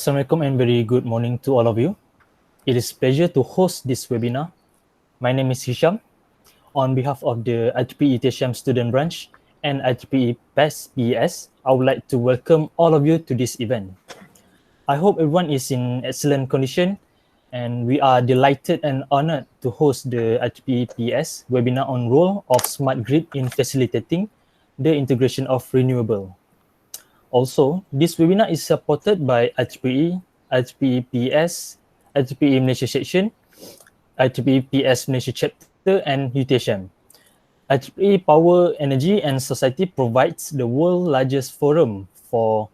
Assalamualaikum and very good morning to all of you. It is a pleasure to host this webinar. My name is Hisham. On behalf of the IEEE UTHM student branch and IEEE PES, I would like to welcome all of you to this event. I hope everyone is in excellent condition, and we are delighted and honored to host the IEEE PES webinar on role of smart grid in facilitating the integration of renewable. Also, this webinar is supported by IEEE, IEEE PES, IEEE Malaysia section, IEEE PES Malaysia chapter, and UTHM. IEEE Power, Energy and Society provides the world's largest forum for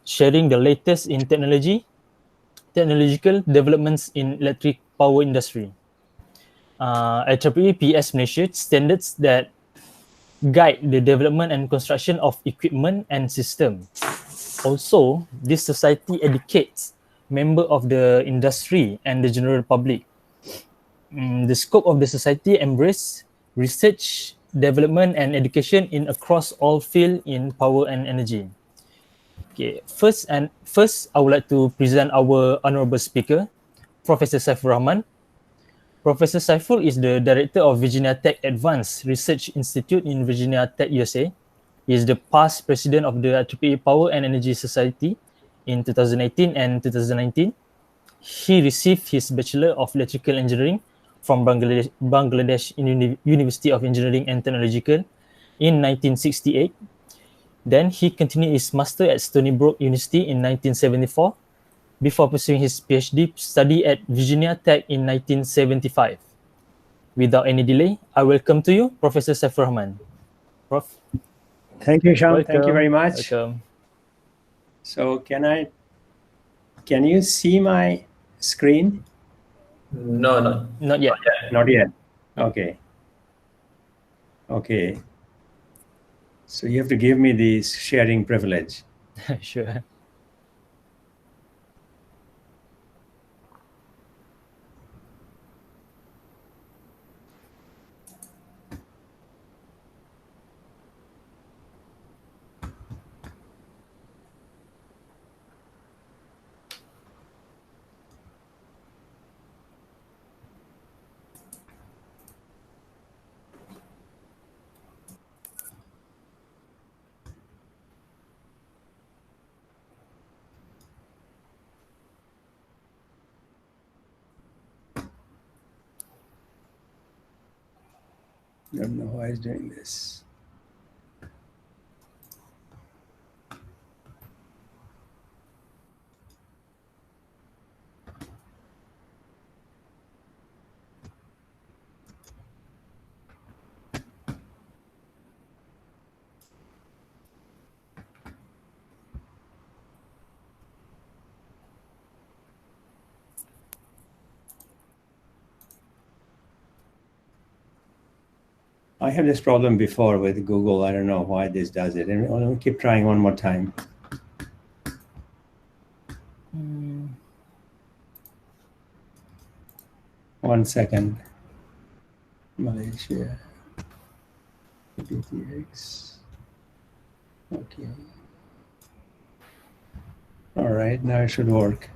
sharing the latest in technological developments in electric power industry. IEEE PES Malaysia standards that guide the development and construction of equipment and system. Also, this society educates members of the industry and the general public. The scope of the society embraces research, development, and education in across all fields in power and energy. Okay, first, I would like to present our honorable speaker, Professor Saifur Rahman. Professor Saifur is the director of Virginia Tech Advanced Research Institute in Virginia Tech, USA. He is the past president of the IEEE Power and Energy Society in 2018 and 2019. He received his Bachelor of Electrical Engineering from Bangladesh University of Engineering and Technological in 1968. Then he continued his master at Stony Brook University in 1974 before pursuing his PhD study at Virginia Tech in 1975. Without any delay, I welcome to you Professor Saifur Rahman. Prof. Thank you, Sean. Thank you very much. Welcome. So can you see my screen? No. Not yet. Not yet. Okay. Okay. So you have to give me the sharing privilege. Sure. I don't know why it's doing this. I had this problem before with Google. I don't know why this does it. And I'll keep trying one more time. One second. Malaysia. PTX. Okay. All right, now it should work.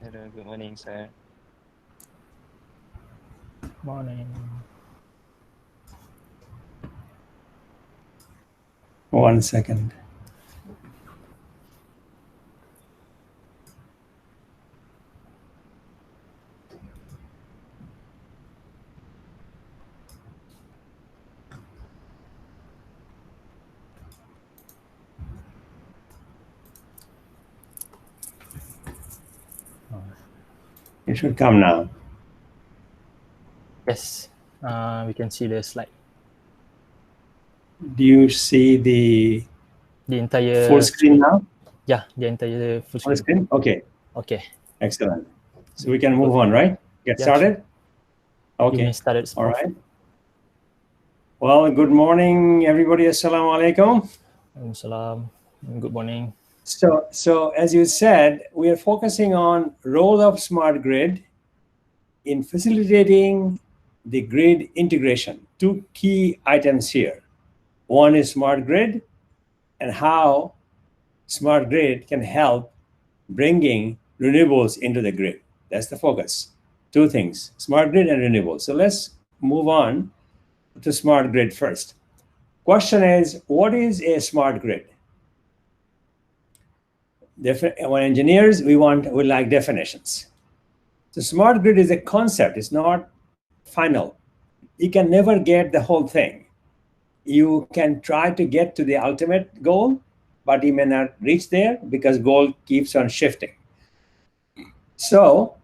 Hello, good morning, sir. Morning. One second. It should come now. Yes, we can see the slide. Do you see the entire full screen now? Yeah, the entire full Full screen. screen? Okay. Okay. Excellent. So we can move on, right? Get Yeah, started? You Okay. may start it. All right. Well, good morning, everybody. Assalamu alaikum. Salam. Good morning. So as you said, we are focusing on role of smart grid in facilitating the grid integration. two key items here. One is smart grid and how smart grid can help bringing renewables into the grid. That's the focus. Two things, smart grid and renewables. So let's move on to smart grid first. Question is, what is a smart grid? When engineers, we like definitions. So smart grid is a concept, it's not final. You can never get the whole thing. You can try to get to the ultimate goal, but you may not reach there because goal keeps on shifting. So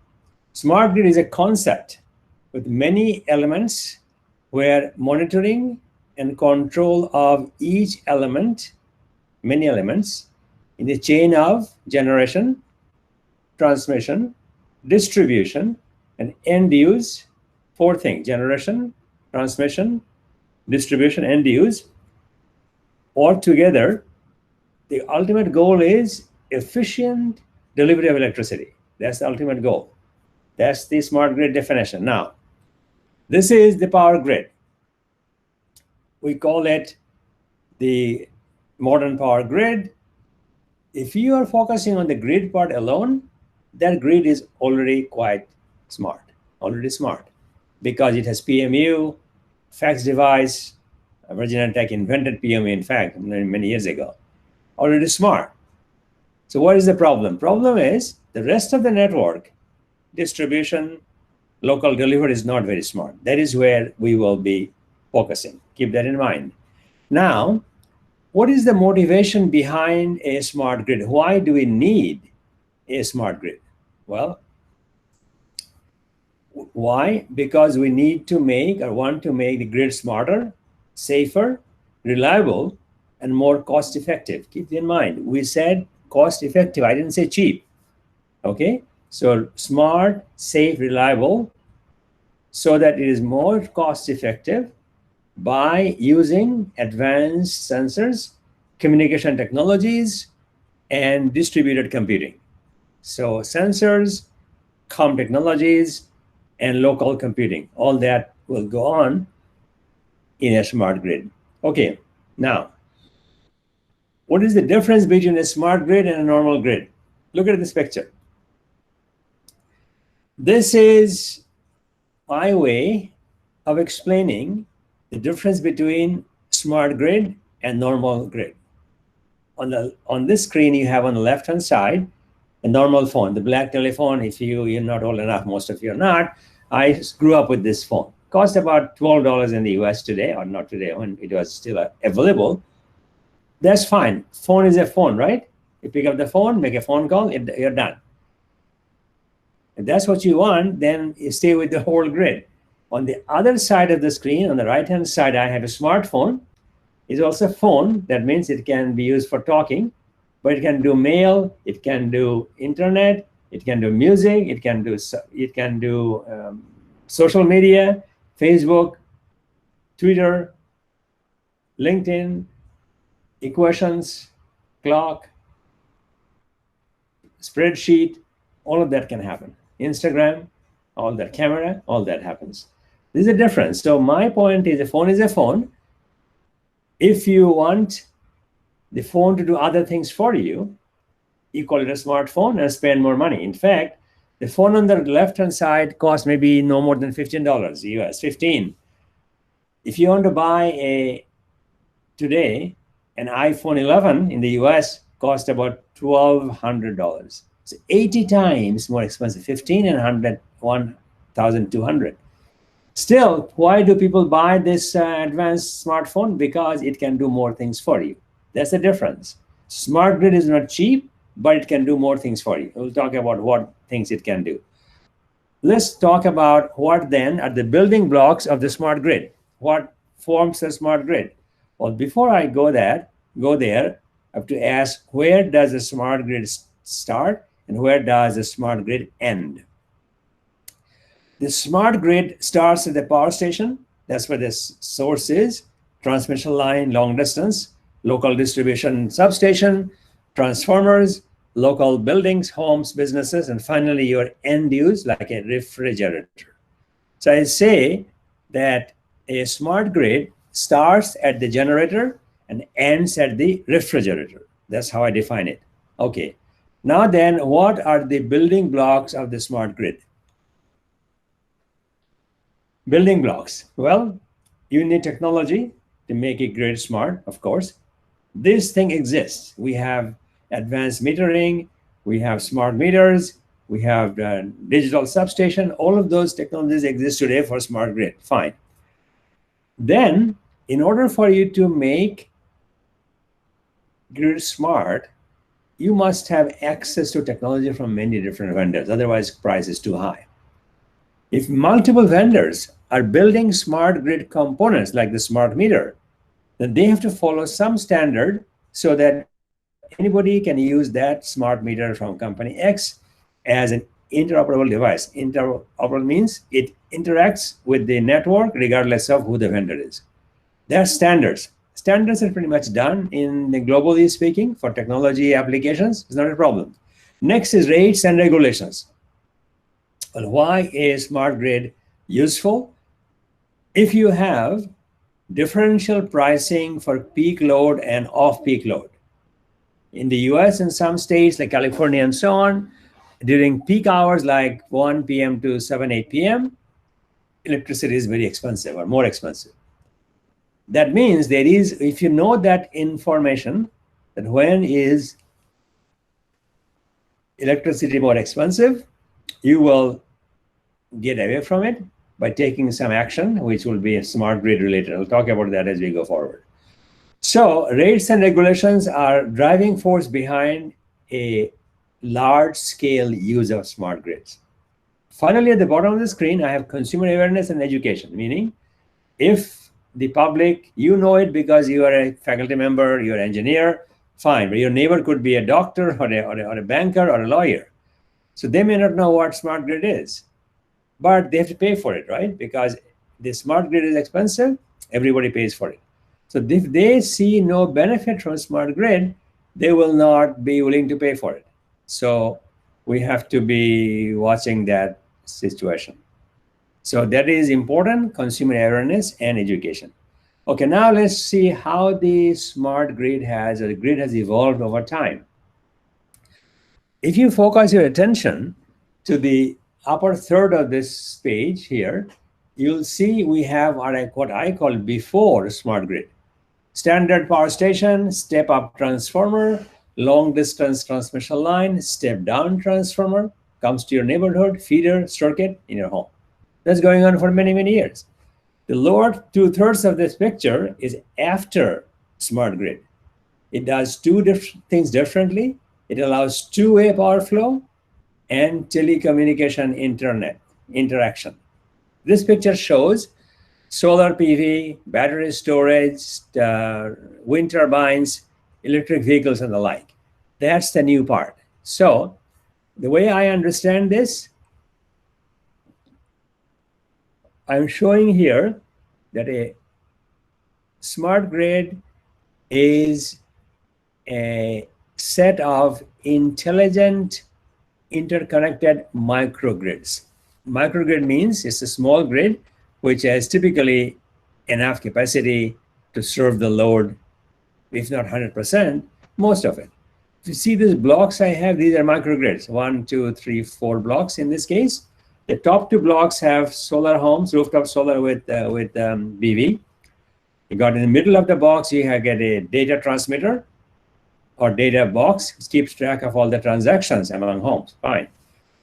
smart grid is a concept with many elements where monitoring and control of each element, many elements, in the chain of generation, transmission, distribution, and end use, four things: generation, transmission, distribution, end use. All together, the ultimate goal is efficient delivery of electricity. That's the ultimate goal. That's the smart grid definition. Now, this is the power grid. We call it the modern power grid. If you are focusing on the grid part alone, that grid is already quite smart, because it has PMU, fax device. Virginia Tech invented PMU, in fact, many years ago. Already smart. So what is the problem? Problem is the rest of the network, distribution, local delivery is not very smart. That is where we will be focusing. Keep that in mind. Now, what is the motivation behind a smart grid? Why do we need a smart grid? Well, why? Because we need to make or want to make the grid smarter, safer, reliable, and more cost effective. Keep in mind, we said cost effective. I didn't say cheap. Okay? So smart, safe, reliable, so that it is more cost effective by using advanced sensors, communication technologies, and distributed computing. So sensors, comm technologies, and local computing, all that will go on in a smart grid. Okay, now, what is the difference between a smart grid and a normal grid? Look at this picture. This is my way of explaining the difference between smart grid and normal grid. On this screen, you have on the left-hand side a normal phone, the black telephone. If you're not old enough, most of you are not. I grew up with this phone. Cost about $12 in the US today, or not today, when it was still available. That's fine. Phone is a phone, right? You pick up the phone, make a phone call, you're done. If that's what you want, then you stay with the whole grid. On the other side of the screen, on the right-hand side, I have a smartphone. It's also a phone. That means it can be used for talking, but it can do mail, it can do internet, it can do music, it can do social media, Facebook, Twitter, LinkedIn, equations, clock, spreadsheet, all of that can happen. Instagram, all that, camera, all that happens. There's a difference. So my point is, a phone is a phone. If you want the phone to do other things for you, you call it a smartphone and spend more money. In fact, the phone on the left-hand side costs maybe no more than $15 US, 15. If you want to buy today, an iPhone 11 in the US cost about $1,200. It's 80 times more expensive, 15 and 100, 1,200. Still, why do people buy this advanced smartphone? Because it can do more things for you. That's the difference. Smart grid is not cheap, but it can do more things for you. We'll talk about what things it can do. Let's talk about what then are the building blocks of the smart grid. What forms the smart grid? Well, before I go there, I have to ask, where does the smart grid start and where does the smart grid end? The smart grid starts at the power station. That's where the source is. Transmission line, long distance, local distribution substation, transformers, local buildings, homes, businesses, and finally your end use, like a refrigerator. So I say that A smart grid starts at the generator and ends at the refrigerator. That's how I define it. Okay. Now then, what are the building blocks of the smart grid? Building blocks. Well, you need technology to make a grid smart, of course. This thing exists. We have advanced metering, we have smart meters, we have digital substation. All of those technologies exist today for smart grid. Fine. Then, in order for you to make grid smart, you must have access to technology from many different vendors. Otherwise, price is too high. If multiple vendors are building smart grid components like the smart meter, then they have to follow some standard so that anybody can use that smart meter from company X as an interoperable device. Interoperable means it interacts with the network regardless of who the vendor is. There are standards. Standards are pretty much done in the globally speaking for technology applications. It's not a problem. Next is rates and regulations. Well, why is smart grid useful? If you have differential pricing for peak load and off-peak load. In the US and some states like California and so on, during peak hours like 1 p.m. to 7, 8 p.m., electricity is very expensive or more expensive. That means there is, if you know that information, that when is electricity more expensive, you will get away from it by taking some action, which will be smart grid related. I'll talk about that as we go forward. So rates and regulations are driving force behind a large scale use of smart grids. Finally, at the bottom of the screen, I have consumer awareness and education, meaning if the public, you know it because you are a faculty member, you're an engineer, fine, but your neighbor could be a doctor or a banker or a lawyer. So they may not know what smart grid is, but they have to pay for it, right? Because the smart grid is expensive, everybody pays for it. So if they see no benefit from smart grid, they will not be willing to pay for it. So we have to be watching that situation. So that is important, consumer awareness and education. Okay, now let's see how the smart grid has evolved over time. If you focus your attention to the upper third of this page here, you'll see we have what I call before smart grid. Standard power station, step-up transformer, long-distance transmission line, step-down transformer, comes to your neighborhood, feeder, circuit in your home. That's going on for many, many years. The lower 2/3 of this picture is after smart grid. It does two things differently. It allows two-way power flow and telecommunication internet interaction. This picture shows solar PV, battery storage, wind turbines, electric vehicles, and the like. That's the new part. So the way I understand this, I'm showing here that a smart grid is a set of intelligent interconnected microgrids. Microgrid means it's a small grid which has typically enough capacity to serve the load, if not 100%, most of it. If you see these blocks I have, these are microgrids, 1, 2, 3, 4 blocks in this case. The top 2 blocks have solar homes, rooftop solar with PV. You got in the middle of the box, you get a data transmitter or data box, which keeps track of all the transactions among homes, fine.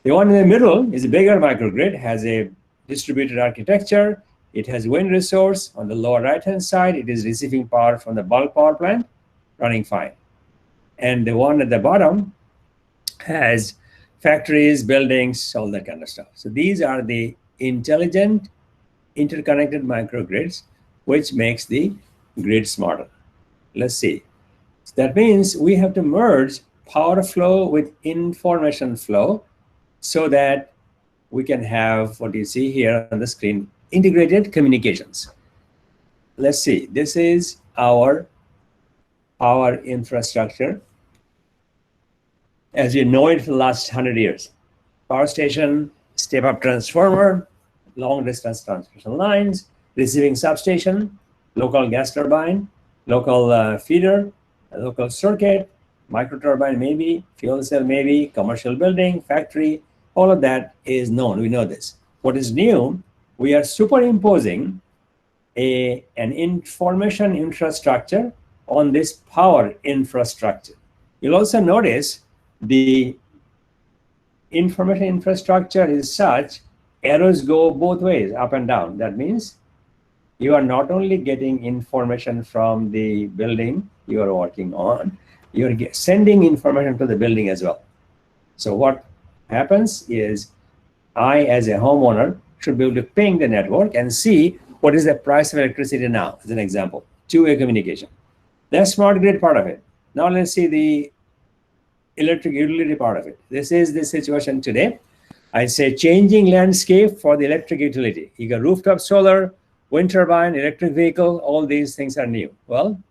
The one in the middle is a bigger microgrid, has a distributed architecture. It has wind resource. On the lower right-hand side, it is receiving power from the bulk power plant, running fine. And the one at the bottom has factories, buildings, all that kind of stuff. So these are the intelligent, interconnected microgrids, which makes the grid smarter. Let's see. So that means we have to merge power flow with information flow so that we can have what you see here on the screen, integrated communications. Let's see, this is our power infrastructure as you know it for the last 100 years. Power station, step-up transformer, long-distance transmission lines, receiving substation, local gas turbine, local feeder, local circuit, microturbine maybe, fuel cell maybe, commercial building, factory, all of that is known. We know this. What is new, we are superimposing an information infrastructure on this power infrastructure. You'll also notice the information infrastructure is such, arrows go both ways, up and down. That means you are not only getting information from the building you are working on, you're sending information to the building as well. So what happens is I, as a homeowner, should be able to ping the network and see what is the price of electricity now, as an example. Two-way communication. That's smart grid part of it. Now let's see the electric utility part of it. This is the situation today. I say changing landscape for the electric utility. You got rooftop solar, wind turbine, electric vehicle, all these things are new. Well,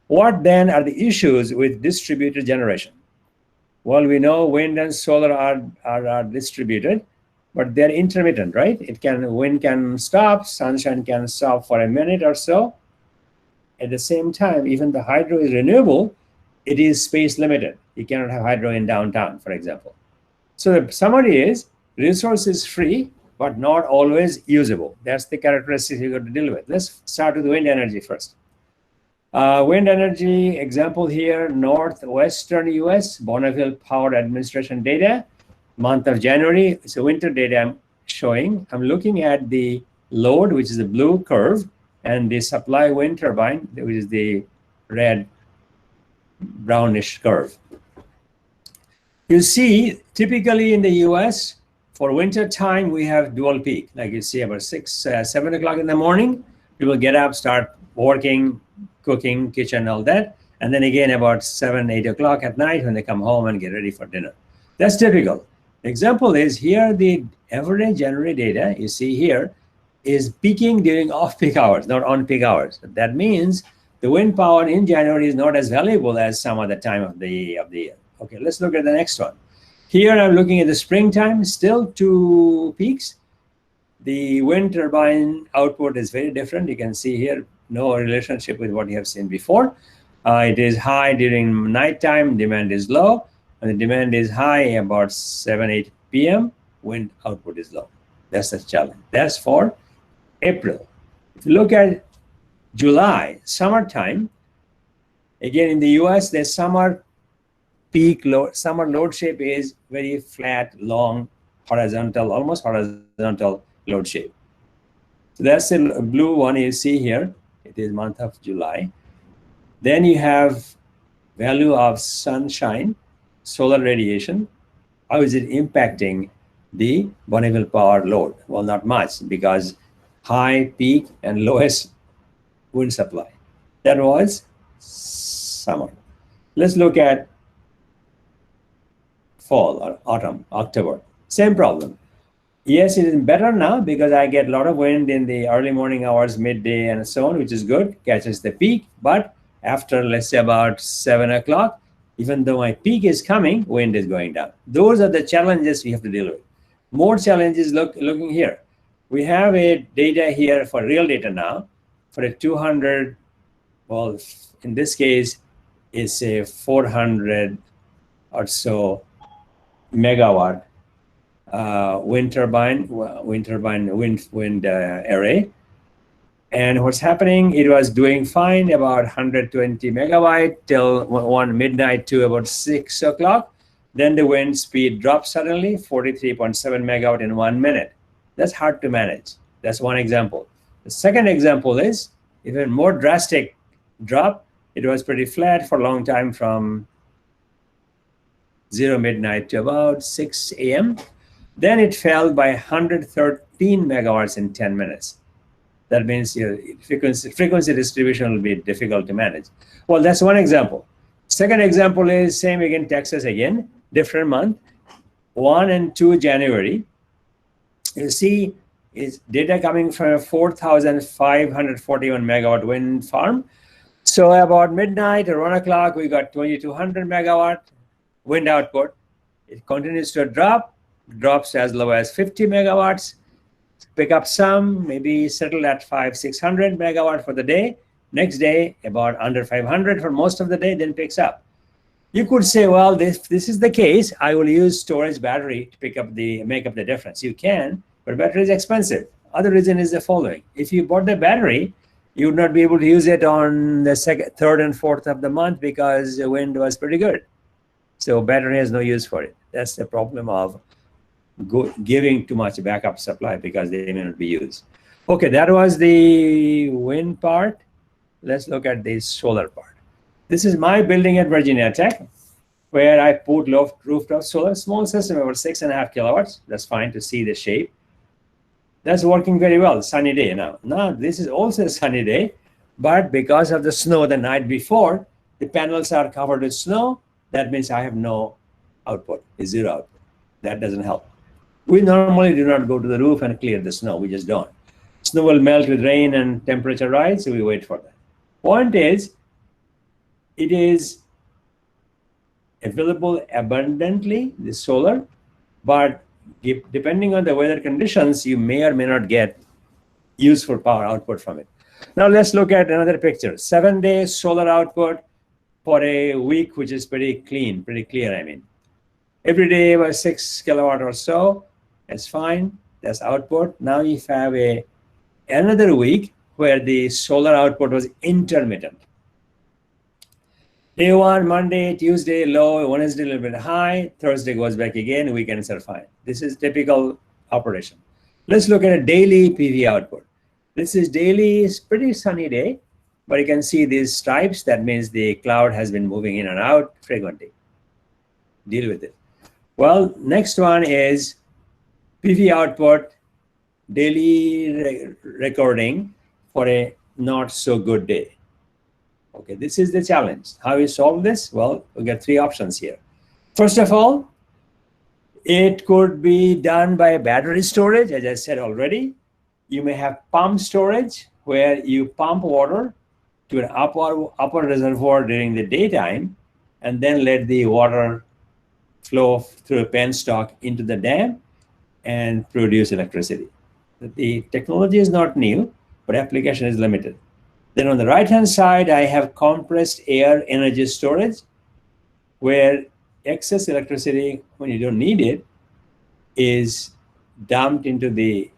what then are the issues with distributed generation? Well, we know wind and solar are distributed, but they're intermittent, right? Wind can stop, sunshine can stop for a minute or so. At the same time, even the hydro is renewable, it is space limited. You cannot have hydro in downtown, for example. So the summary is resource is free, but not always usable. That's the characteristics you got to deal with. Let's start with wind energy first. Wind energy example here, northwestern US, Bonneville Power Administration data, month of January. It's a winter data I'm showing. I'm looking at the load, which is the blue curve, and the supply wind turbine, which is the red brownish curve. You see, typically in the US, for winter time, we have dual peak. Like you see about 7 o'clock in the morning, people get up, start working, cooking, kitchen, all that. And then again about 7, 8 o'clock at night when they come home and get ready for dinner. That's typical. Example is here, the average January data you see here is peaking during off-peak hours, not on-peak hours. That means the wind power in January is not as valuable as some other time of the year. Okay, let's look at the next one. Here I'm looking at the springtime, still 2 peaks. The wind turbine output is very different. You can see here, no relationship with what you have seen before. It is high during nighttime, demand is low. When the demand is high about 7, 8 p.m., wind output is low. That's the challenge. That's for April. If you look at July, summertime, again in the US, the summer peak load, summer load shape is very flat, long, horizontal, almost horizontal load shape. So that's the blue one you see here. It is month of July. Then you have value of sunshine, solar radiation. How is it impacting the Bonneville power load? Well, not much, because high peak and lowest wind supply. That was summer. Let's look at fall or autumn, October. Same problem. Yes, it is better now because I get a lot of wind in the early morning hours, midday, and so on, which is good, catches the peak. But after, let's say, about 7 o'clock, even though my peak is coming, wind is going down. Those are the challenges we have to deal with. More challenges looking here. We have a data here for real data now for a 200, well, in this case, it's a 400 or so megawatt wind turbine array. And what's happening, it was doing fine about 120 megawatt till 1 midnight to about 6 o'clock. Then the wind speed dropped suddenly, 43.7 megawatt in 1 minute. That's hard to manage. That's one example. The second example is even more drastic drop. It was pretty flat for a long time from 0 midnight to about 6 a.m. Then it fell by 113 megawatts in 10 minutes. That means your frequency distribution will be difficult to manage. Well, that's one example. Second example is same again, Texas again, different month, 1 and 2 January. You see is data coming from a 4,541 megawatt wind farm. So about midnight or 1 o'clock, we got 2,200 megawatt wind output. It continues to drop, drops as low as 50 megawatts. pick up some, maybe settle at 500-600 megawatt for the day. Next day, about under 500 for most of the day, then picks up. You could say, well, this is the case, I will use storage battery to make up the difference. You can, but battery is expensive. Other reason is the following. If you bought the battery, you would not be able to use it on the second, third, and fourth of the month because the wind was pretty good. So battery has no use for it. That's the problem of giving too much backup supply because they may not be used. Okay, that was the wind part. Let's look at the solar part. This is my building at Virginia Tech, where I put rooftop solar, small system, over 6.5 kilowatts. That's fine to see the shape. That's working very well. Sunny day now. Now, this is also a sunny day, but because of the snow the night before, the panels are covered with snow. That means I have no output, it's zero output. That doesn't help. We normally do not go to the roof and clear the snow. We just don't. Snow will melt with rain and temperature rise, so we wait for that. Point is, it is available abundantly, the solar, but depending on the weather conditions, you may or may not get useful power output from it. Now let's look at another picture. 7-day solar output for a week, which is pretty clear, I mean. Every day about 6 kilowatt or so, that's fine, that's output. Now you have another week where the solar output was intermittent. Day 1, Monday, Tuesday, low, Wednesday, a little bit high, Thursday goes back again, weekends are fine. This is typical operation. Let's look at a daily PV output. This is daily, it's pretty sunny day, but you can see these stripes. That means the cloud has been moving in and out frequently. Deal with it. Well, next one is PV output, daily recording for a not so good day. Okay, this is the challenge. How we solve this? Well, we get 3 options here. First of all, it could be done by battery storage, as I said already. You may have pump storage, where you pump water to an upper reservoir during the daytime, and then let the water flow through a penstock into the dam and produce electricity. The technology is not new, but application is limited. Then on the right-hand side, I have compressed air energy storage, where excess electricity, when you don't need it, is dumped into the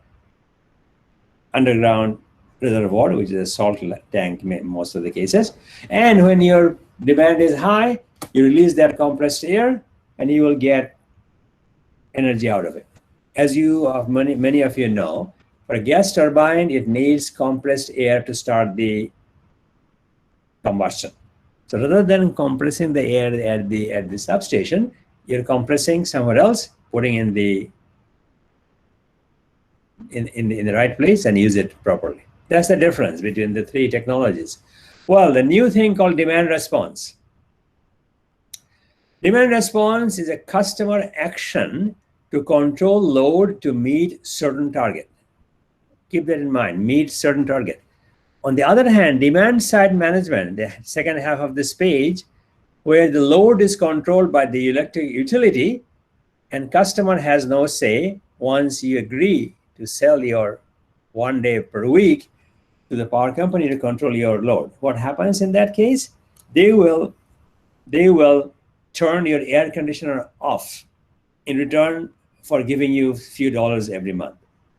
underground reservoir, which is a salt tank in most of the cases. And when your demand is high, you release that compressed air, and you will get energy out of it. As many of you know, for a gas turbine, it needs compressed air to start the combustion. So rather than compressing the air at the substation, you're compressing somewhere else, putting in the right place and use it properly. That's the difference between the 3 technologies. Well, the new thing called demand response. Demand response is a customer action to control load to meet certain target. Keep that in mind, meet certain target. On the other hand, demand side management, the second half of this page, where the load is controlled by the electric utility and customer has no say once you agree to sell your 1 day per week to the power company to control your load. What happens in that case? They will turn your air conditioner off in return for giving you a few dollars every month.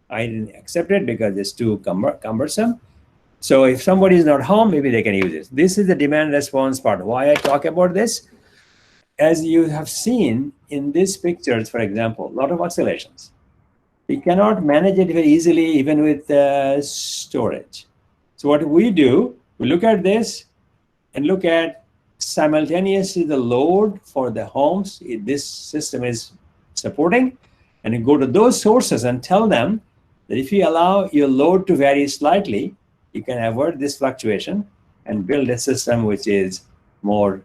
I didn't accept it because it's too cumbersome. So if somebody is not home, maybe they can use it. This is the demand response part. Why I talk about this? As you have seen in these pictures, for example, a lot of oscillations. We cannot manage it very easily, even with storage. So what we do, we look at this and look at simultaneously the load for the homes this system is supporting, and you go to those sources and tell them that if you allow your load to vary slightly, you can avoid this fluctuation and build a system which is more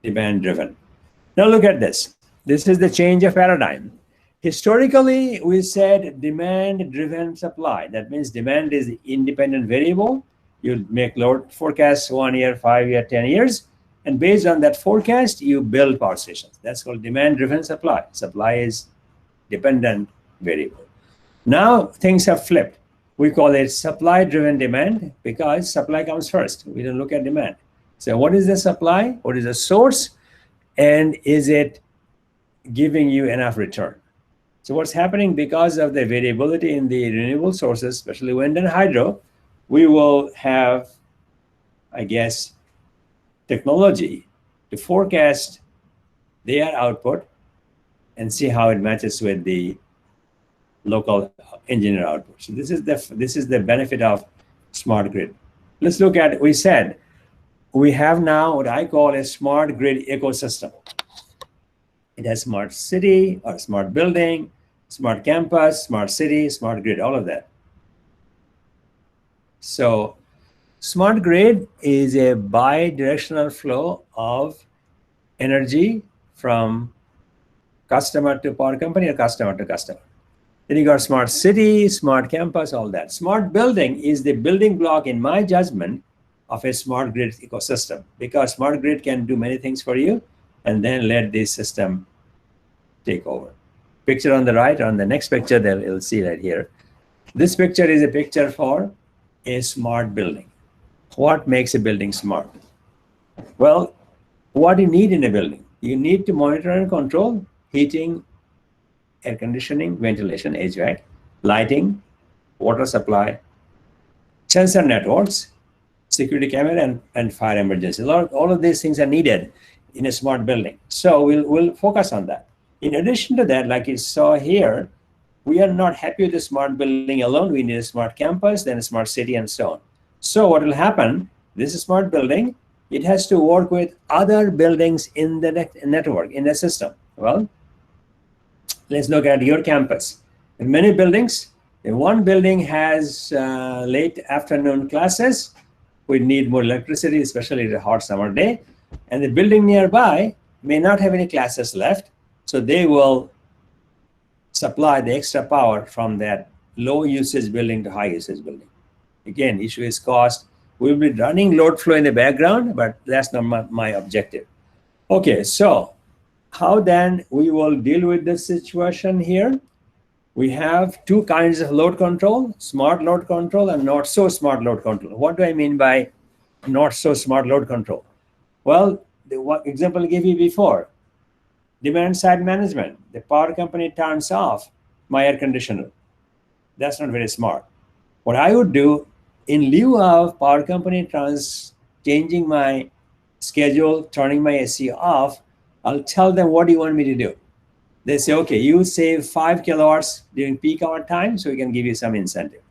demand driven. Now look at this. This is the change of paradigm. Historically, we said demand driven supply. That means demand is independent variable. You make load forecasts 1 year, 5 year, 10 years. And based on that forecast, you build power stations. That's called demand driven supply. Supply is dependent variable. Now things have flipped. We call it supply-driven demand because supply comes first. We don't look at demand. So what is the supply? What is the source? And is it giving you enough return? So what's happening because of the variability in the renewable sources, especially wind and hydro, we will have, I guess, technology to forecast their output and see how it matches with the local engineer output. So this is the benefit of smart grid. Let's look at, we said, we have now what I call a smart grid ecosystem. It has smart city or smart building, smart campus, smart city, smart grid, all of that. So smart grid is a bi-directional flow of energy from customer to power company or customer to customer. Then you got smart city, smart campus, all that. Smart building is the building block, in my judgment, of a smart grid ecosystem, because smart grid can do many things for you and then let this system take over. Picture on the right, on the next picture, there you'll see right here. This picture is a picture for a smart building. What makes a building smart? Well, what do you need in a building? You need to monitor and control heating, air conditioning, ventilation, HVAC, lighting, water supply, sensor networks, security camera, and fire emergency. All of these things are needed in a smart building. So we'll focus on that. In addition to that, like you saw here, we are not happy with the smart building alone. We need a smart campus, then a smart city, and so on. So what will happen, this is smart building, it has to work with other buildings in the network, in the system. Well, let's look at your campus. In many buildings, if one building has late afternoon classes, we need more electricity, especially the hot summer day. And the building nearby may not have any classes left, so they will supply the extra power from that low usage building to high usage building. Again, issue is cost. We'll be running load flow in the background, but that's not my objective. Okay, so how then we will deal with this situation here? We have two kinds of load control, smart load control and not so smart load control. What do I mean by not so smart load control? Well, the example I gave you before, demand side management. The power company turns off my air conditioner. That's not very smart. What I would do, in lieu of power company changing my schedule, turning my AC off, I'll tell them, what do you want me to do? They say, okay, you save 5 kilowatts during peak hour time, so we can give you some incentive.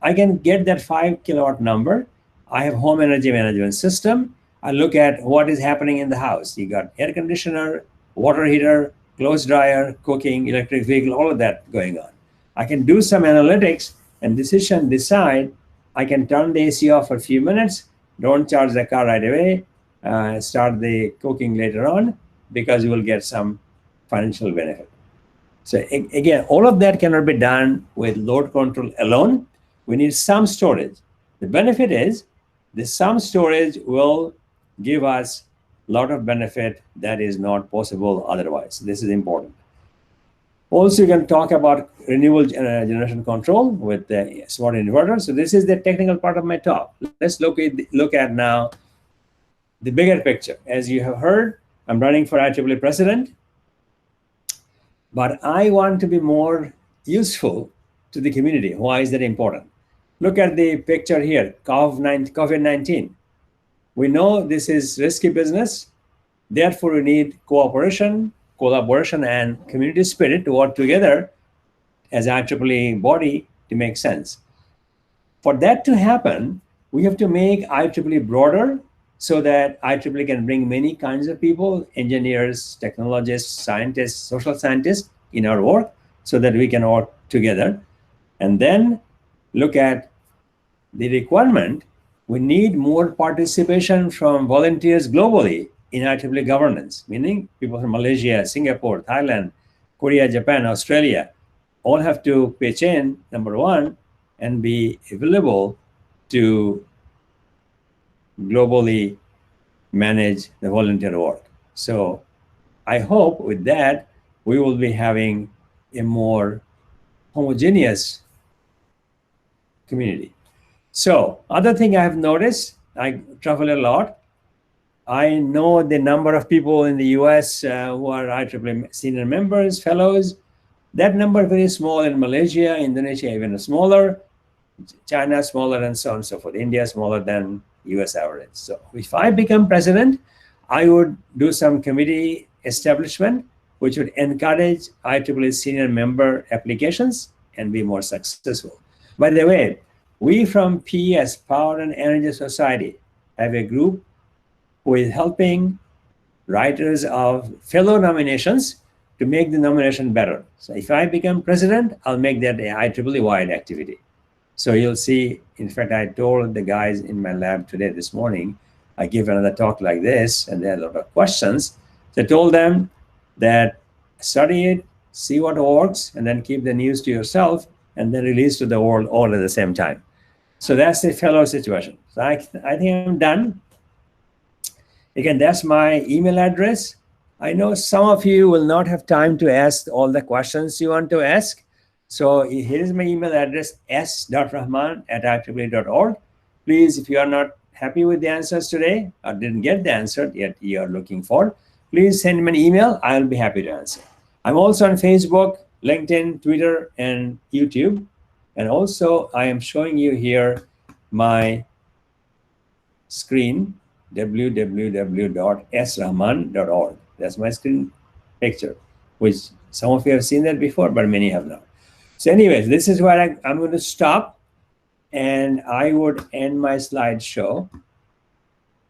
I can get that 5 kilowatt number. I have home energy management system. I look at what is happening in the house. You got air conditioner, water heater, clothes dryer, cooking, electric vehicle, all of that going on. I can do some analytics and decide I can turn the AC off for a few minutes, don't charge the car right away, start the cooking later on, because you will get some financial benefit. So again, all of that cannot be done with load control alone. We need some storage. The benefit is the some storage will give us a lot of benefit that is not possible otherwise. This is important. Also, you can talk about renewable generation control with the smart inverter. So this is the technical part of my talk. Let's look at now the bigger picture. As you have heard, I'm running for IEEE president, but I want to be more useful to the community. Why is that important? Look at the picture here, COVID-19. We know this is risky business. Therefore, we need cooperation, collaboration, and community spirit to work together as IEEE body to make sense. For that to happen, we have to make IEEE broader so that IEEE can bring many kinds of people, engineers, technologists, scientists, social scientists in our work, so that we can work together. And then look at the requirement. We need more participation from volunteers globally in IEEE governance, meaning people from Malaysia, Singapore, Thailand, Korea, Japan, Australia, all have to pitch in, number one, and be available to globally manage the volunteer work. So I hope with that, we will be having a more homogeneous community. So other thing I have noticed, I travel a lot. I know the number of people in the US who are IEEE senior members, fellows. That number is very small in Malaysia, Indonesia, even smaller, China smaller, and so on and so forth. India smaller than US average. So if I become president, I would do some committee establishment which would encourage IEEE senior member applications and be more successful. By the way, we from PES, Power and Energy Society, have a group who is helping writers of fellow nominations to make the nomination better. So if I become president, I'll make that a IEEE-wide activity. So you'll see, in fact, I told the guys in my lab today, this morning, I give another talk like this, and there are a lot of questions. So I told them that study it, see what works, and then keep the news to yourself, and then release to the world all at the same time. So that's the fellow situation. So I think I'm done. Again, that's my email address. I know some of you will not have time to ask all the questions you want to ask. So here is my email address, s.rahman@IEEE.org. Please, if you are not happy with the answers today or didn't get the answer yet you are looking for, please send me an email. I'll be happy to answer. I'm also on Facebook, LinkedIn, Twitter, and YouTube. And also, I am showing you here my screen, www.srahman.org. That's my screen picture, which some of you have seen that before, but many have not. So anyways, this is where I'm going to stop, and I would end my slideshow,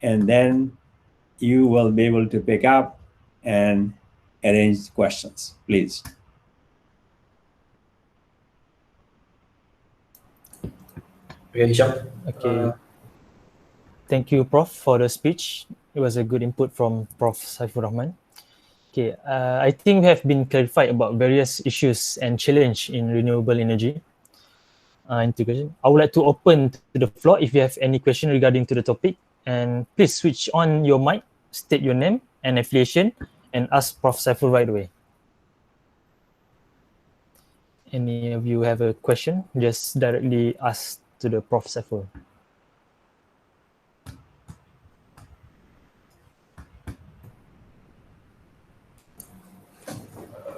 and then you will be able to pick up and arrange questions, please. Okay, Hisham. Okay. Thank you, Prof, for the speech. It was a good input from Prof. Saifur Rahman. Okay, I think we have been clarified about various issues and challenge in renewable energy integration. I would like to open to the floor if you have any question regarding to the topic, and please switch on your mic, state your name and affiliation, and ask Prof. Saifur right away. Any of you have a question, just directly ask to the Prof. Saifur.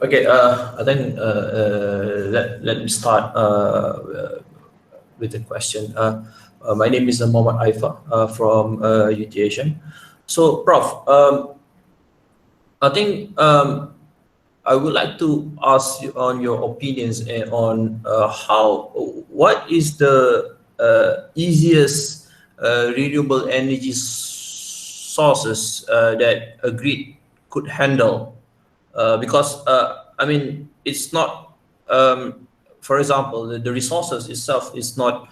Okay, I think let me start with the question. My name is Muhammad Aifa from UTHM. So, Prof, I think I would like to ask you on your opinions on what is the easiest renewable energy sources that a grid could handle. Because I mean, it's not, for example, the resources itself is not,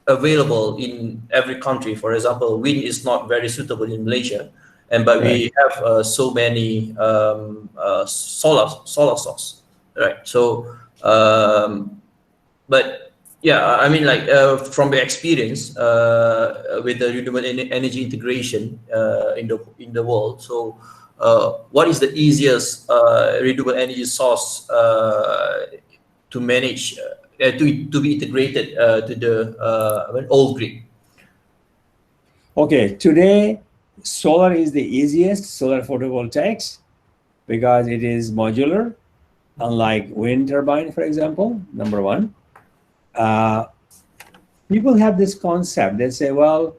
available in every country. For example, wind is not very suitable in Malaysia, but we have so many solar source, right? So, but yeah, I mean, like from the experience with the renewable energy integration in the world, so. What is the easiest renewable energy source to manage, to be integrated to the old grid? Okay, today solar is the easiest, solar photovoltaics, because it is modular, unlike wind turbine, for example, number one. People have this concept. They say, well,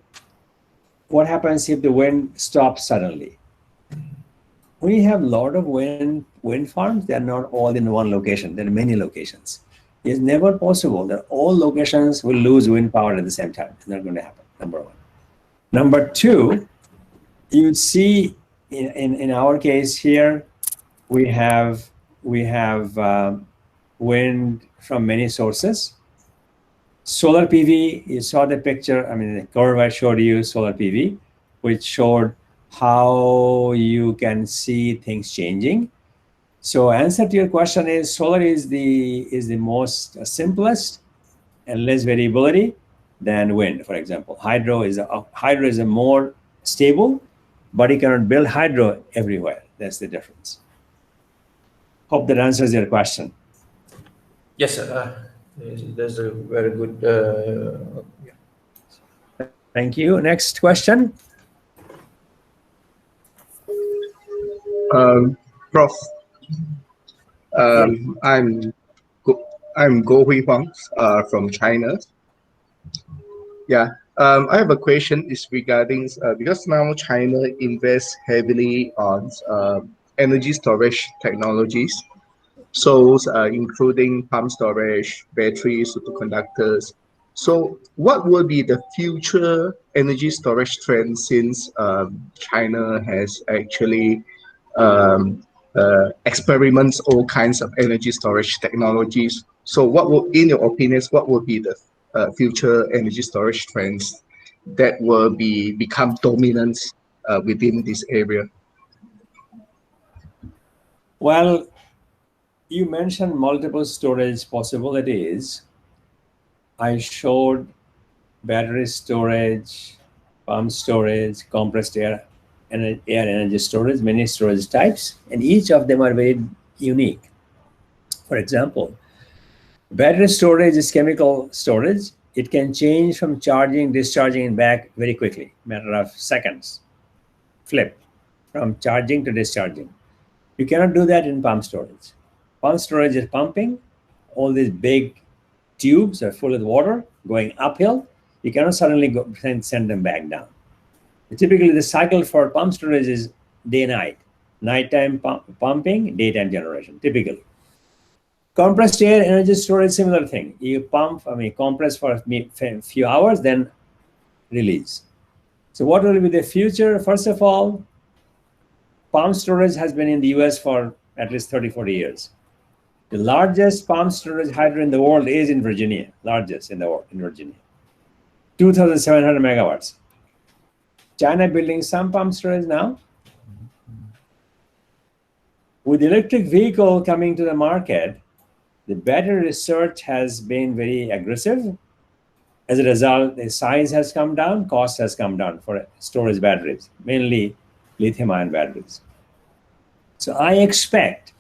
what happens if the wind stops suddenly? We have a lot of wind farms. They're not all in one location. There are many locations. It's never possible that all locations will lose wind power at the same time. It's not going to happen, number one. Number two, you see in our case here, we have wind from many sources. Solar PV, you saw the picture, I mean, the curve I showed you, solar PV, which showed how you can see things changing. So answer to your question is solar is the most simplest and less variability than wind, for example. Hydro is a more stable, but you cannot build hydro everywhere. That's the difference. Hope that answers your question. Yes, that's a very good. Yeah. Thank you. Next question. Prof, I'm I'm Go Hui Huang from China. Yeah, I have a question. Is regarding because now China invests heavily on energy storage technologies, so including pump storage, batteries, superconductors. So, what will be the future energy storage trend since China has actually experiments all kinds of energy storage technologies? So, what will, in your opinions, what will be the future energy storage trends that will become dominant within this area? Well, you mentioned multiple storage possibilities. I showed battery storage, pump storage, compressed air energy storage, many storage types, and each of them are very unique. For example, battery storage is chemical storage. It can change from charging, discharging, and back very quickly, matter of seconds. Flip from charging to discharging. You cannot do that in pump storage. Pump storage is pumping. All these big tubes are full of water going uphill. You cannot suddenly go send them back down. Typically, the cycle for pump storage is day-night. Nighttime pumping, daytime generation, typically. Compressed air energy storage, similar thing. You compress for a few hours, then release. So what will be the future? First of all, pump storage has been in the US for at least 30, 40 years. The largest pump storage hydro in the world is in Virginia, largest in the world, in Virginia. 2,700 megawatts. China building some pump storage now. With electric vehicle coming to the market, the battery research has been very aggressive. As a result, the size has come down, cost has come down for storage batteries, mainly lithium-ion batteries. So I expect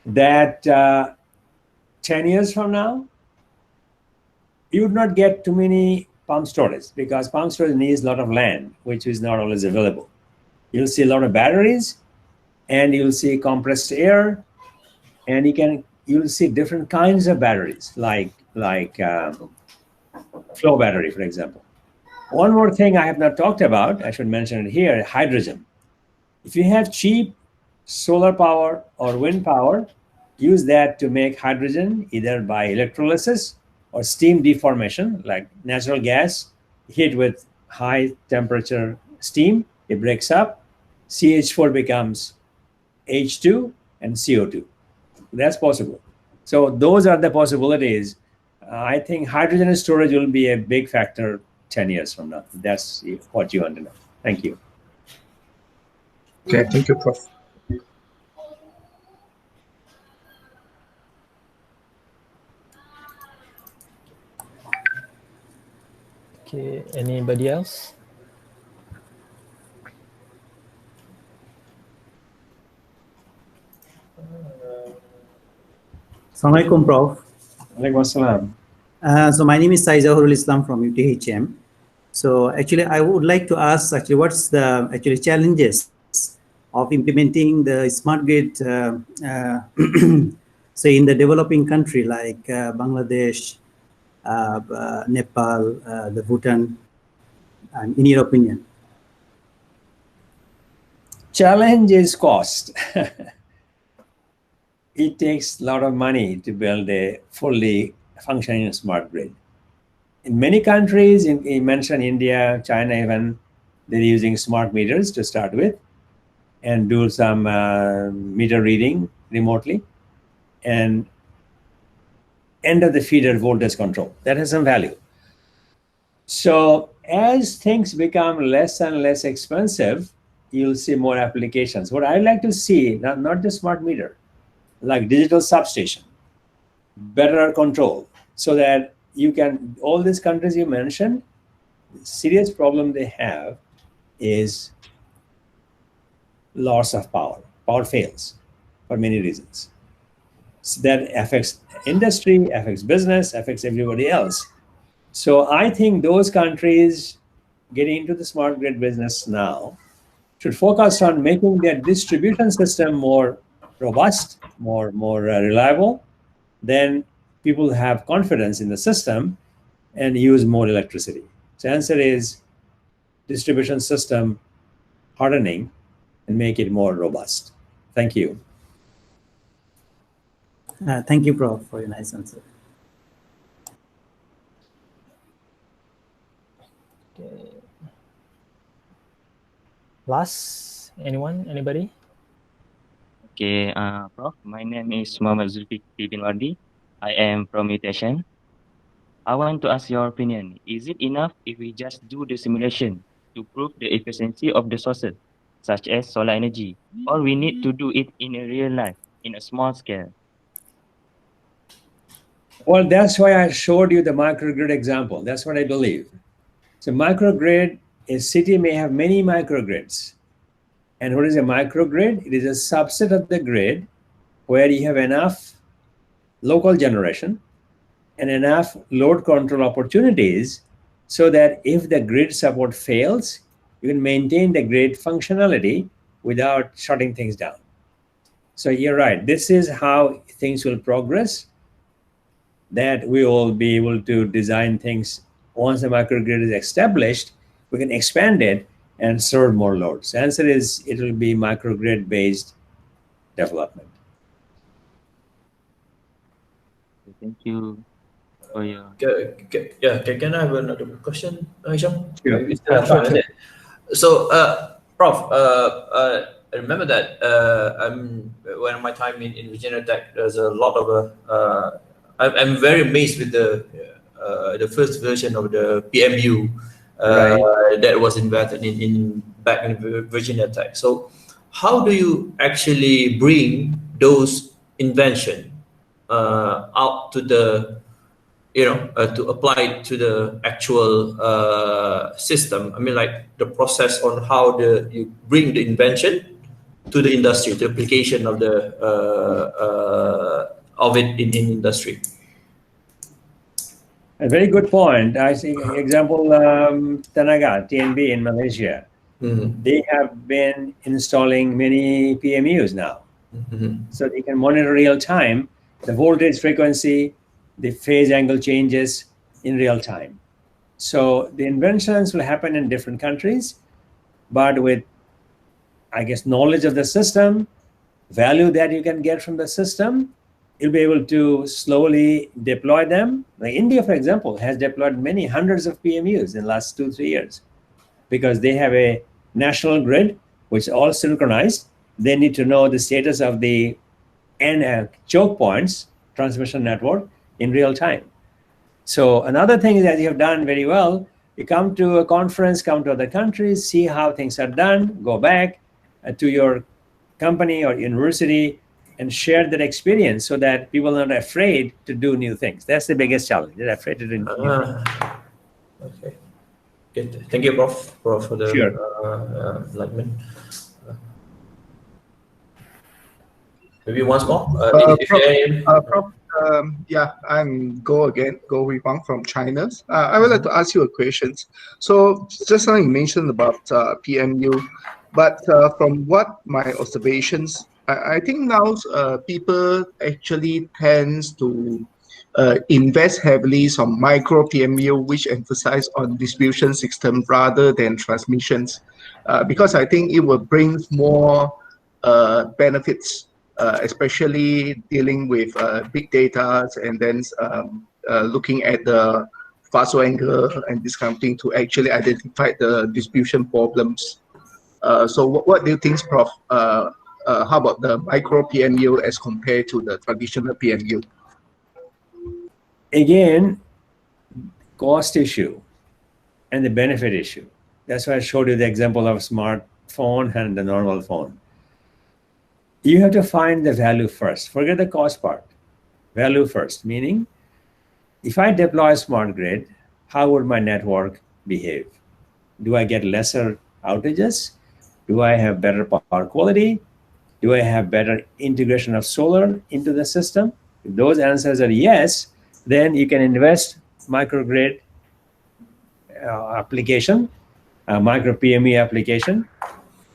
that 10 years from now, you would not get too many pump storage because pump storage needs a lot of land, which is not always available. You'll see a lot of batteries, and you'll see compressed air, and you'll see different kinds of batteries, like flow battery, for example. One more thing I have not talked about, I should mention it here, hydrogen. If you have cheap solar power or wind power, use that to make hydrogen either by electrolysis or steam deformation, like natural gas, heat with high temperature steam, it breaks up, CH4 becomes H2 and CO2. That's possible. So those are the possibilities. I think hydrogen storage will be a big factor 10 years from now. That's what you want to know. Thank you. Okay, thank you, Prof. Okay, anybody else? Assalamualaikum, Prof. Waalaikumsalam. So my name is Saifur Islam from UTHM. So actually, I would like to ask what's the challenges of implementing the smart grid, say in the developing country like Bangladesh, Nepal, the Bhutan, and in your opinion? Challenge is cost. It takes a lot of money to build a fully functioning smart grid. In many countries, you mentioned India, China even, they're using smart meters to start with and do some meter reading remotely and end of the feeder voltage control. That has some value. So as things become less and less expensive, you'll see more applications. What I'd like to see, not the smart meter, like digital substation, better control, so that you can, all these countries you mentioned, the serious problem they have is loss of power. Power fails for many reasons. So that affects industry, affects business, affects everybody else. So I think those countries getting into the smart grid business now should focus on making their distribution system more robust, more reliable. Then people have confidence in the system and use more electricity. So the answer is distribution system hardening and make it more robust. Thank you. Thank you, Prof, for your nice answer. Okay. Last, anybody? Okay, Prof, my name is Muhammad Zulfikri bin Wardi. I am from UTHM. I want to ask your opinion. Is it enough if we just do the simulation to prove the efficiency of the sources, such as solar energy, or we need to do it in a real life, in a small scale? Well, that's why I showed you the microgrid example. That's what I believe. So microgrid, a city may have many microgrids. And what is a microgrid? It is a subset of the grid where you have enough local generation and enough load control opportunities so that if the grid support fails, you can maintain the grid functionality without shutting things down. So you're right. This is how things will progress, that we will be able to design things. Once the microgrid is established, we can expand it and serve more loads. The answer is it will be microgrid-based development. Thank you for your... Can I have another question, Hisham? Sure. So, Prof, I remember that when my time in Virginia Tech, there's a lot of I'm very amazed with the first version of the PMU that was invented back in Virginia Tech. So, how do you actually bring those inventions out to the to apply it to the actual system? I mean, like the process on how you bring the invention to the industry, the application of it in industry. A very good point. I think example, Tenaga, TNB in Malaysia. They have been installing many PMUs now. So they can monitor real time the voltage frequency, the phase angle changes in real time. So the inventions will happen in different countries, but with, I guess, knowledge of the system, value that you can get from the system, you'll be able to slowly deploy them. Like India, for example, has deployed many hundreds of PMUs in the last 2-3 years because they have a national grid, which is all synchronized. They need to know the status of the choke points, transmission network, in real time. So another thing is that you have done very well, you come to a conference, come to other countries, see how things are done, go back to your company or university and share that experience so that people are not afraid to do new things. That's the biggest challenge. They're afraid to do new things. Okay. Good. Thank you, Prof, for the enlightenment. Maybe once more. Prof, I'm Go Hui Huang from China. I would like to ask you a question. So just now you mentioned about PMU, but from what my observations, I think now people actually tends to invest heavily on micro PMU, which emphasize on distribution system rather than transmissions, because I think it will bring more benefits. Especially dealing with big data and then looking at the Faso angle and this kind of thing to actually identify the distribution problems. So what do you think, Prof? How about the micro PMU as compared to the traditional PMU? Again, cost issue and the benefit issue. That's why I showed you the example of a smartphone and the normal phone. You have to find the value first. Forget the cost part. Value first, meaning if I deploy a smart grid, how would my network behave? Do I get lesser outages? Do I have better power quality? Do I have better integration of solar into the system? If those answers are yes, then you can invest microgrid application, micro PME application.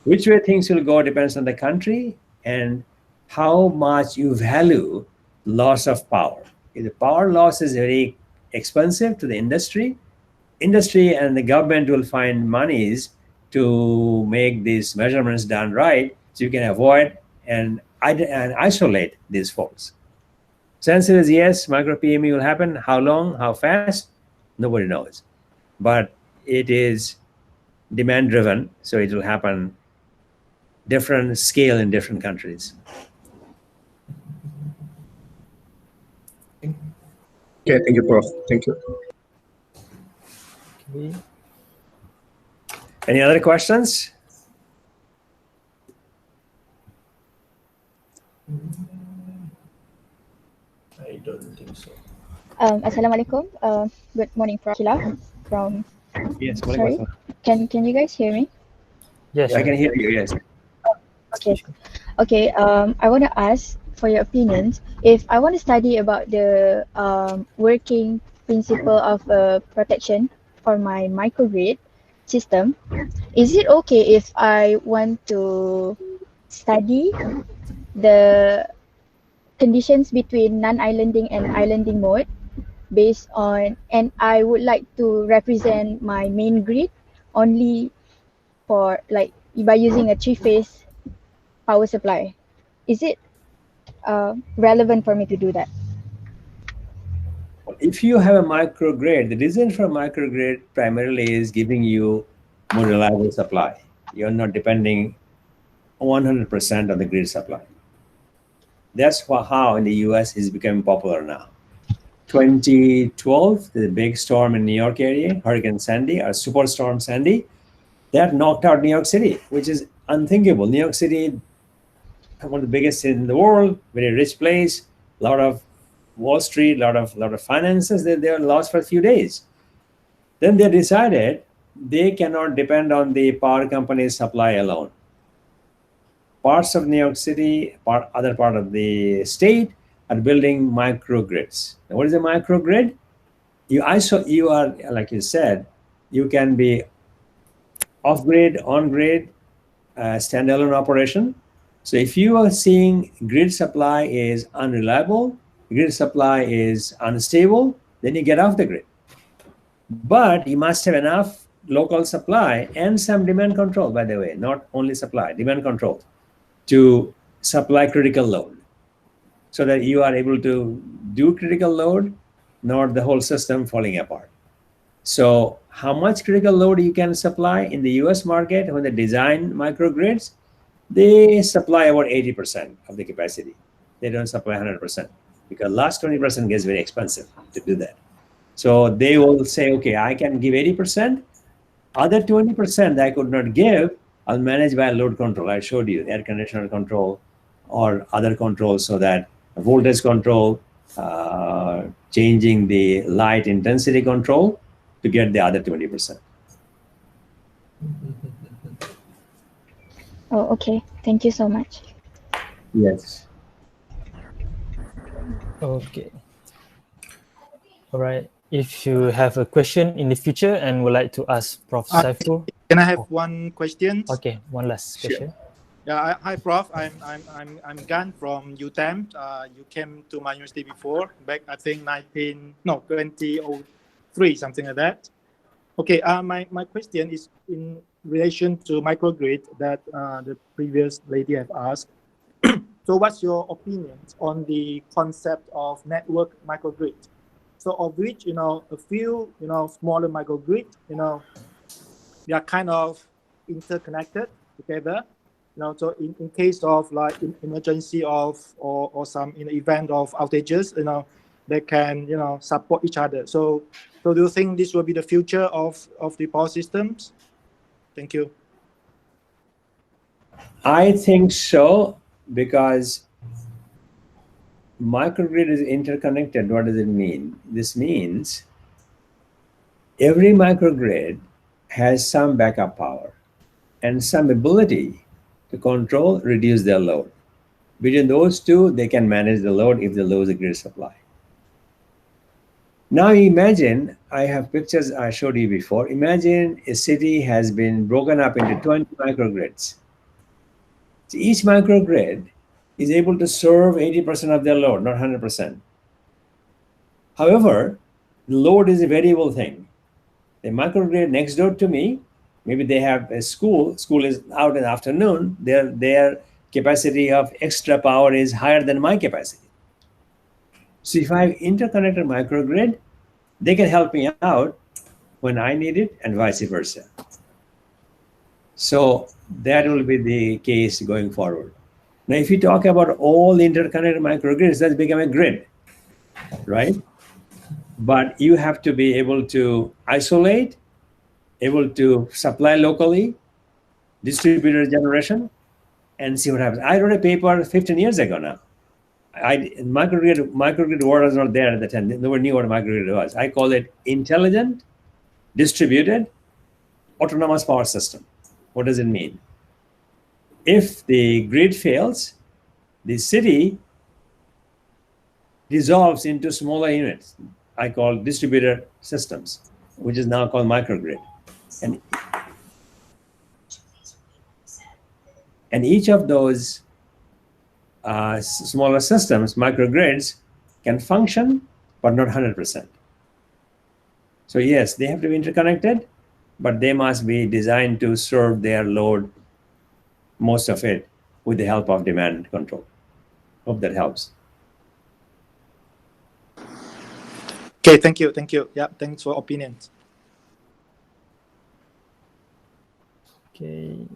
Which way things will go depends on the country and how much you value loss of power. If the power loss is very expensive to the industry and the government will find monies to make these measurements done right, so you can avoid and isolate these folks. So answer is yes, micro PME will happen. How long, how fast? Nobody knows. But it is demand driven, so it will happen different scale in different countries. Okay, thank you, Prof. Thank you. Okay. Any other questions? I don't think so. Assalamualaikum. Good morning, Prof. From. Yes. Sorry. Can you guys hear me? Yes, I can hear you. Yes. Okay. Okay. I want to ask for your opinions. If I want to study about the working principle of protection for my microgrid system, is it okay if I want to study the conditions between non-islanding and islanding mode based on, and I would like to represent my main grid only for like by using a three-phase power supply? Is it relevant for me to do that? If you have a microgrid, the reason for microgrid primarily is giving you more reliable supply. You're not depending 100% on the grid supply. That's how in the US is becoming popular now. 2012, the big storm in New York area, Hurricane Sandy or Superstorm Sandy, that knocked out New York City, which is unthinkable. New York City, one of the biggest cities in the world, very rich place, a lot of Wall Street, lot of finances. They were lost for a few days. Then they decided they cannot depend on the power company's supply alone. Parts of New York City, other part of the state are building microgrids. Now, what is a microgrid? You are, like you said, you can be off-grid, on-grid, standalone operation. So if you are seeing grid supply is unreliable, grid supply is unstable, then you get off the grid. But you must have enough local supply and some demand control, by the way, not only supply, demand control, to supply critical load so that you are able to do critical load, not the whole system falling apart. So how much critical load you can supply in the US market when they design microgrids, they supply about 80% of the capacity. They don't supply 100% because last 20% gets very expensive to do that. So they will say, okay, I can give 80%. Other 20% I could not give, I'll manage by load control. I showed you air conditioner control or other controls so that voltage control, changing the light intensity control to get the other 20%. Oh, okay. Thank you so much. Yes. Okay. All right. If you have a question in the future and would like to ask Prof. Saifur. Can I have one question? Okay, one last question. Yeah, hi Prof. I'm Gan from UTHM. You came to my university before, back I think 2003, something like that. Okay, my question is in relation to microgrid that the previous lady have asked. So what's your opinion on the concept of network microgrid? So of which, a few, smaller microgrid, they are kind of interconnected together. So in case of like emergency of or some event of outages, they can support each other. So do you think this will be the future of the power systems? Thank you. I think so, because microgrid is interconnected. What does it mean? This means every microgrid has some backup power and some ability to control, reduce their load. Between those two, they can manage the load if they lose the grid supply. Now imagine, I have pictures I showed you before. Imagine a city has been broken up into 20 microgrids. So each microgrid is able to serve 80% of their load, not 100%. However, the load is a variable thing. The microgrid next door to me, maybe they have a school is out in the afternoon, their capacity of extra power is higher than my capacity. So if I have interconnected microgrid, they can help me out when I need it and vice versa. So that will be the case going forward. Now, if you talk about all interconnected microgrids, that's become a grid, right? But you have to be able to isolate, able to supply locally, distributed generation, and see what happens. I wrote a paper 15 years ago now. Microgrid word was not there at the time. Nobody knew what a microgrid was. I call it intelligent, distributed, autonomous power system. What does it mean? If the grid fails, the city dissolves into smaller units. I call distributed systems, which is now called microgrid. And each of those smaller systems, microgrids, can function, but not 100%. So yes, they have to be interconnected, but they must be designed to serve their load, most of it, with the help of demand control. Hope that helps. Okay, thank you. Yeah, thanks for opinions. Okay.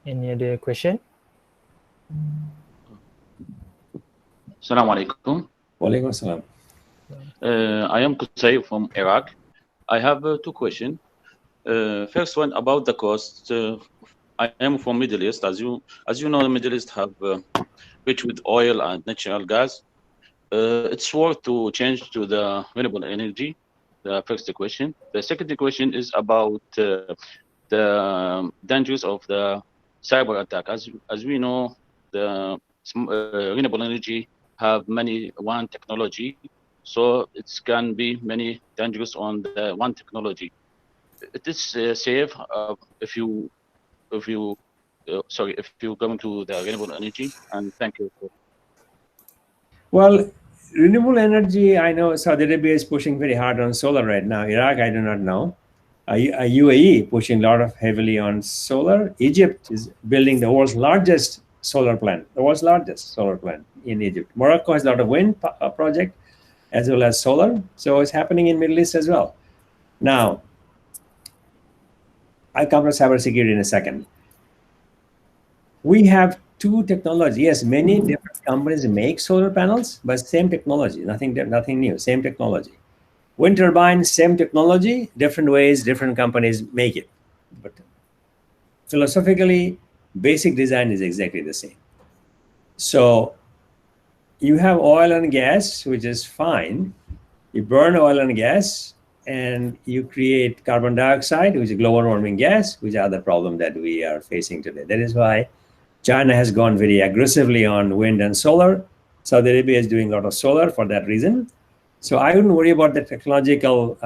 Any other question? Assalamualaikum. Walaikum assalam. I am Qusay from Iraq. I have two questions. First one about the cost. I am from Middle East. As you know, the Middle East have rich with oil and natural gas. It's worth to change to the renewable energy. The first question. The second question is about the dangers of the cyber attack. As we know, the renewable energy have one technology, so it can be many dangers on the one technology. It is safe if you go into the renewable energy. And thank you. Well, renewable energy, I know Saudi Arabia is pushing very hard on solar right now. Iraq, I do not know. UAE pushing a lot of heavily on solar. Egypt is building the world's largest solar plant, in Egypt. Morocco has a lot of wind project as well as solar. So it's happening in Middle East as well. Now, I'll come to cybersecurity in a second. We have two technologies. Yes, many different companies make solar panels, but same technology, nothing new, same technology. Wind turbine, same technology, different ways, different companies make it. But philosophically, basic design is exactly the same. So you have oil and gas, which is fine. You burn oil and gas, and you create carbon dioxide, which is global warming gas, which are the problem that we are facing today. That is why China has gone very aggressively on wind and solar. Saudi Arabia is doing a lot of solar for that reason. So I wouldn't worry about the technological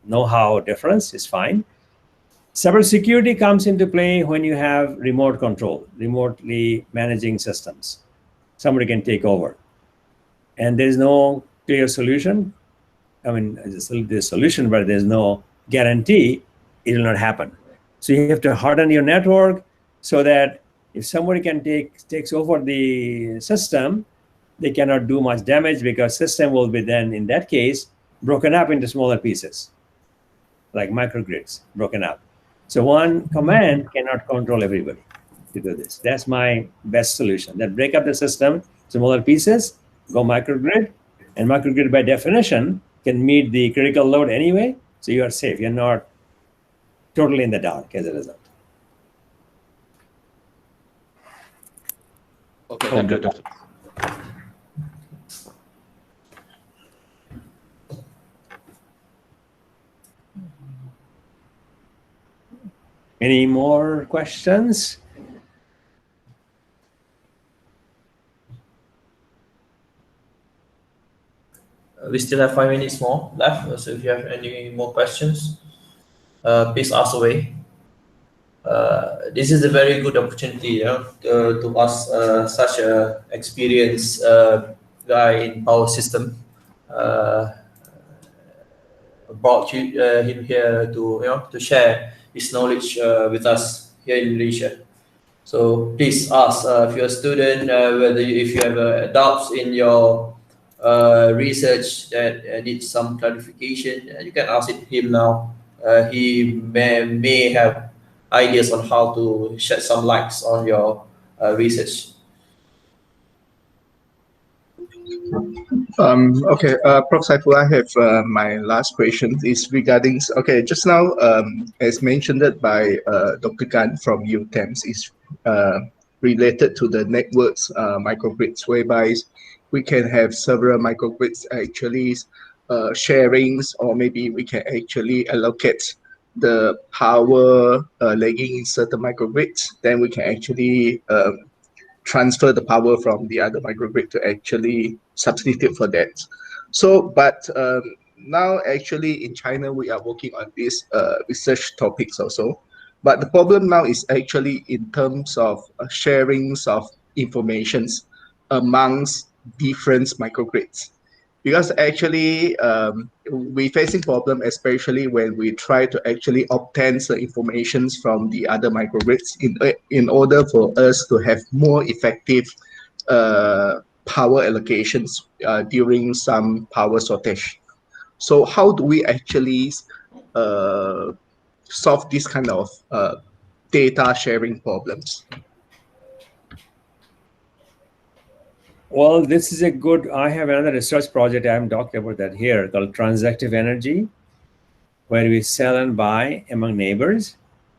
know-how difference. It's fine. Cybersecurity comes into play when you have remote control, remotely managing systems. Somebody can take over. And there's no clear solution. I mean, there's a solution, but there's no guarantee it will not happen. So you have to harden your network so that if somebody takes over the system, they cannot do much damage because system will be then, in that case, broken up into smaller pieces, like microgrids broken up. So one command cannot control everybody to do this. That's my best solution. That break up the system, smaller pieces, go microgrid, and microgrid by definition can meet the critical load anyway, so you are safe. You're not totally in the dark as a result. Okay, thank you, Doctor. Any more questions? We still have 5 minutes more left. So if you have any more questions, please ask away. This is a very good opportunity, to ask such a experienced guy in power system. Brought him here to share his knowledge with us here in Malaysia. So please ask if you're a student, if you have doubts in your research that needs some clarification, you can ask him now. He may have ideas on how to shed some lights on your research. Okay, Prof. Saifur, I have my last question is regarding, okay, just now, as mentioned by Dr. Gan from UTHM, is related to the networks microgrids, whereby we can have several microgrids actually sharings, or maybe we can actually allocate the power lagging in certain microgrids, then we can actually transfer the power from the other microgrid to actually substitute for that. So, but now actually in China, we are working on these research topics also. But the problem now is actually in terms of sharings of informations amongst different microgrids. Because actually we're facing problem, especially when we try to actually obtain the informations from the other microgrids in order for us to have more effective power allocations during some power shortage. So how do we actually solve this kind of data sharing problems? Well, this is a good, I have another research project, I haven't talked about that here, called transactive energy, where we sell and buy among neighbors,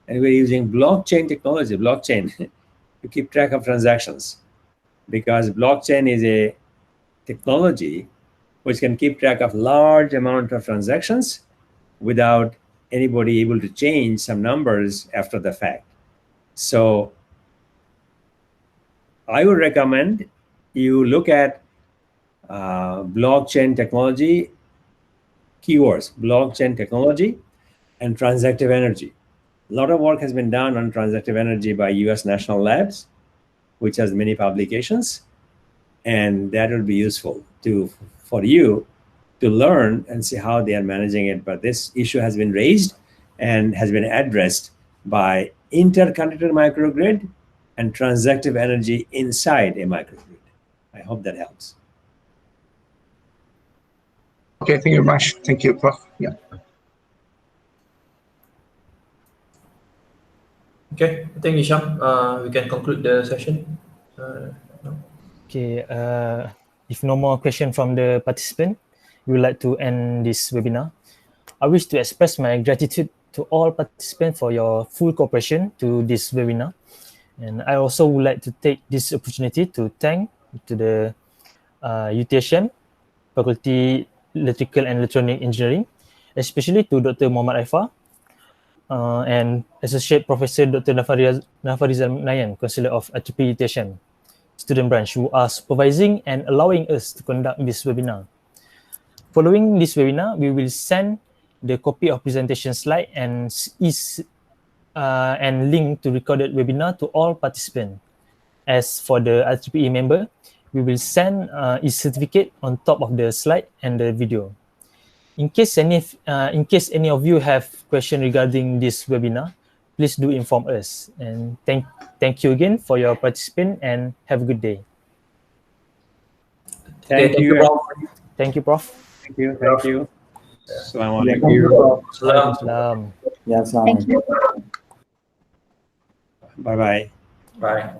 and we're using blockchain technology, to keep track of transactions, because blockchain is a technology which can keep track of large amount of transactions without anybody able to change some numbers after the fact. So I would recommend you look at blockchain technology keywords, blockchain technology and transactive energy. A lot of work has been done on transactive energy by US national labs, which has many publications, and that will be useful for you to learn and see how they are managing it. But this issue has been raised and has been addressed by interconnected microgrid and transactive energy inside a microgrid. I hope that helps. Okay, thank you very much. Thank you, Prof. Yeah. Okay, I think Hisham, we can conclude the session. Okay, if no more question from the participant, we would like to end this webinar. I wish to express my gratitude to all participants for your full cooperation to this webinar. And I also would like to take this opportunity to thank to the UTHM, Faculty Electrical and Electronic Engineering, especially to Dr. Muhammad Aifah, and Associate Professor Dr. Nafarizal Nayan, Counselor of IEEE UTHM Student Branch, who are supervising and allowing us to conduct this webinar. Following this webinar, we will send the copy of presentation slide and link to recorded webinar to all participants. As for the IEEE member, we will send e-certificate on top of the slide and the video. In case any of you have question regarding this webinar, please do inform us. And thank you again for your participation, and have a good day. Thank you, Prof. Thank you, Prof. Thank you. Assalamualaikum. Salam. Yeah, Thank you. Bye-bye. Bye.